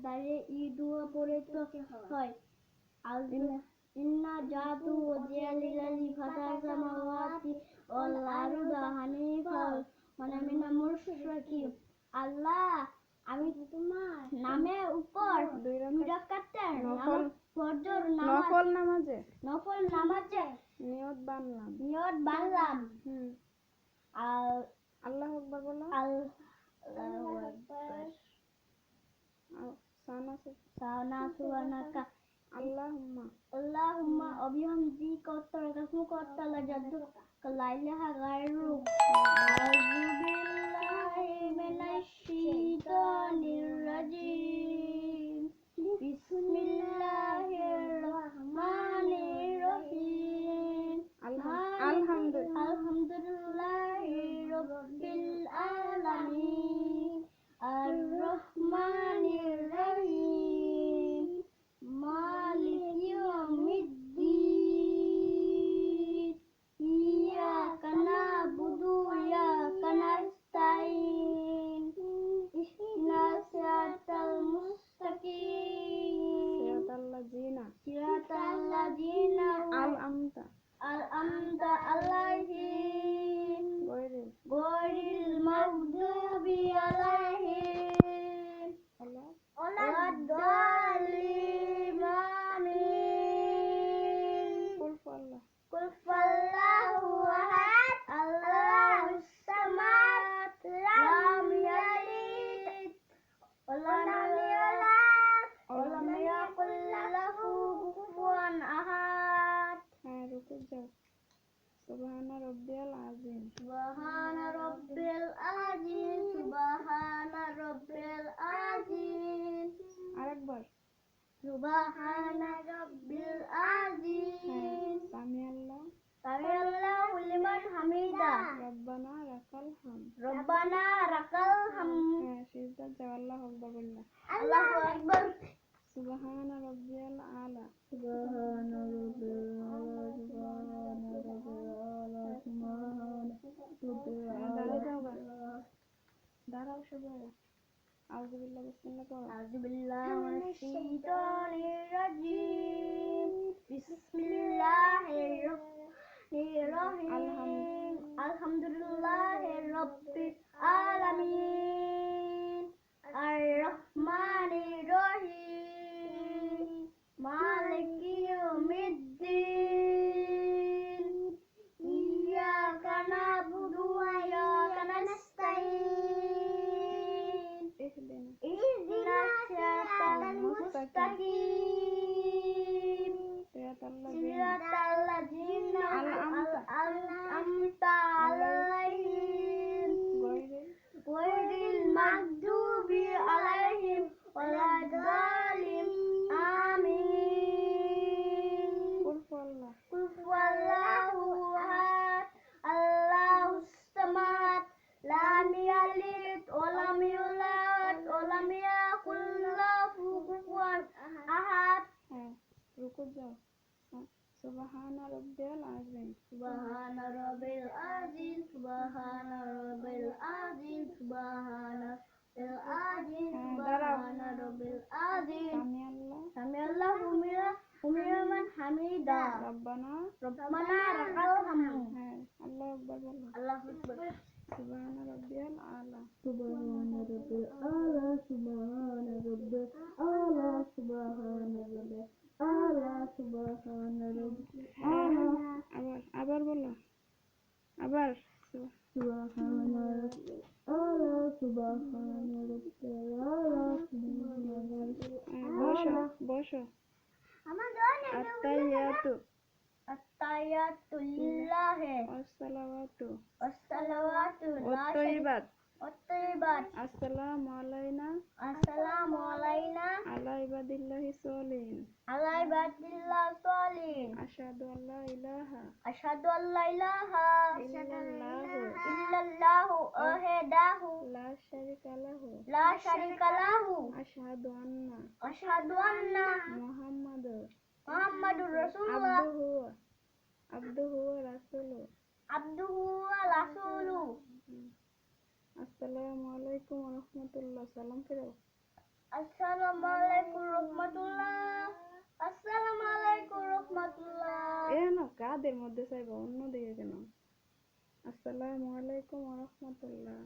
দাঁড়িয়ে এই দোয়া পড়তে হয়। ইন্না জাতু ওয়াজিয়া লিল্লাযী ফাতারা সামাওয়াতি ওয়াল আরদা হানিফান ওয়া মা মিনাল মুশরিকিন। আল্লাহ, আমি তোমার নামের উপর দুই রাকাত ফজর নফল নামাজে নিয়ত বানলাম। আল্লাহু আকবার বলো। আল্লাহু আকবার। সানা সুবহানাকা আল্লাহুম্মা অবিহামদিকা ওয়া তারাকাতুকা ওয়া তাআলা জাদ্দুকা লা ইলাহা গায়রুক। আউযু বিল্লাহি মিনাশ শাইতানির রাজীম। বিসমিল্লাহির রহমানির রহিম। আলহামদুলিল্লাহি রাব্বিল আলামিন। আর-রহমানির রহিম। মালিকি ইয়াউমিদ্দিন। ইয়্যাকা না'বুদু ওয়া ইয়্যাকা নাস্তাঈন। ইহদিনাস সিরাতাল মুস্তাকিম। সিরাতাল লাযিনা আন'আমতা আলাইহিম গায়রিল মাগদুবি আলাইহিম ওয়ালাদ-দাল্লিন। আমিন। কুল হুয়াল্লাহু আহাদ আল্লাহুস সামাদ লাম ইয়ালিদ ওয়া লাম ইউলাদ ওয়া লাম ইয়াকুল লাহু কুফুওয়ান আহাদ। সুবহান রাব্বিয়াল আযীম। সুবহান রাব্বিয়াল আযীম। সুবহান রাব্বিয়াল আযীম। আরেকবার। সুবহান রাব্বিল আযীম। সামিআল্লাহু লিমান হামিদা। রব্বানা লাকাল হামদ। সিজদা যাও। আল্লাহু আকবার বললা। আল্লাহু আকবার। সুবহান রাব্বিয়াল আলা। সুবহান রাব্বিল আলা। সুবহান রাব্বিল আলা। সুবহান রাব্বিল আলা। দাঁড়াও সবাই। আউযু বিল্লাহি মিনাশ শাইতানির রাজীম। বিসমিল্লাহির রহমানির রহিম। আলহামদুলিল্লাহি রাব্বিল আলামিন। আর-রহমানির রহিম। মালিকি ইয়াউমিদ্দিন। ইয়্যাকা না'বুদু ওয়া ইয়্যাকা নাস্তাঈন। ইহদিনাস সিরাতাল মুস্তাকিম। সিরাতাল লাযিনা আন'আমতা আলাইহিম গায়রিল মাগদুবি আলাইহিম ওয়ালাদ-দাল্লিন। আমিন। কুল হুয়াল্লাহু আহাদ আল্লাহুস সামাদ লাম ইয়ালিদ ওয়া লাম ইউলাদ ওয়া লাম ইয়াকুল লাহু কুফুওয়ান আহাদ। রুকু যাও। সুবহান রাব্বিয়াল আযীম। সুবহান রাব্বিল আযীম। সুবহান রাব্বিল আযীম। সুবহান রাব্বিল আযীম। সুবহান রাব্বিল আযীম। সামিআল্লাহু লিমান হামিদা। রব্বানা লাকাল হামদ। আল্লাহু আকবার বলো। আল্লাহু আকবার। সুবহান রাব্বিয়াল আলা। সুবহান রাব্বিল আলা। সুবহান রাব্বিল আলা। সুবহান রাব্বিল আলা। সুবহান রাব্বিল আলা। আবার বলো। আবার। সুবহান রাব্বিল আলা। সুবহান রাব্বিল আলা। বসো। আত্তাহিয়াতু লিল্লাহি ওয়াসসালাওয়াতু ওয়াত-তাইয়্যিবাত। আসসালামু আলাইনা আলা ইবাদিল্লাহিস সালিহিন। আশহাদু আল্লা ইলাহা ইল্লাল্লাহু ওয়াহদাহু লা শারীকা লাহু। আশহাদু আন্না মুহাম্মাদুর রাসূলুল্লাহ আবদুহু ওয়া রাসূলুহু। আসসালামু আলাইকুম ওয়া রাহমাতুল্লাহ। সালাম ফিরাও। Assalamualaikum warahmatullah. Assalamualaikum warahmatullah. না কাদের মধ্যে চাইবা অন্য দিকে কেন? আসসালামু আলাইকুম ওয়া রাহমাতুল্লাহ।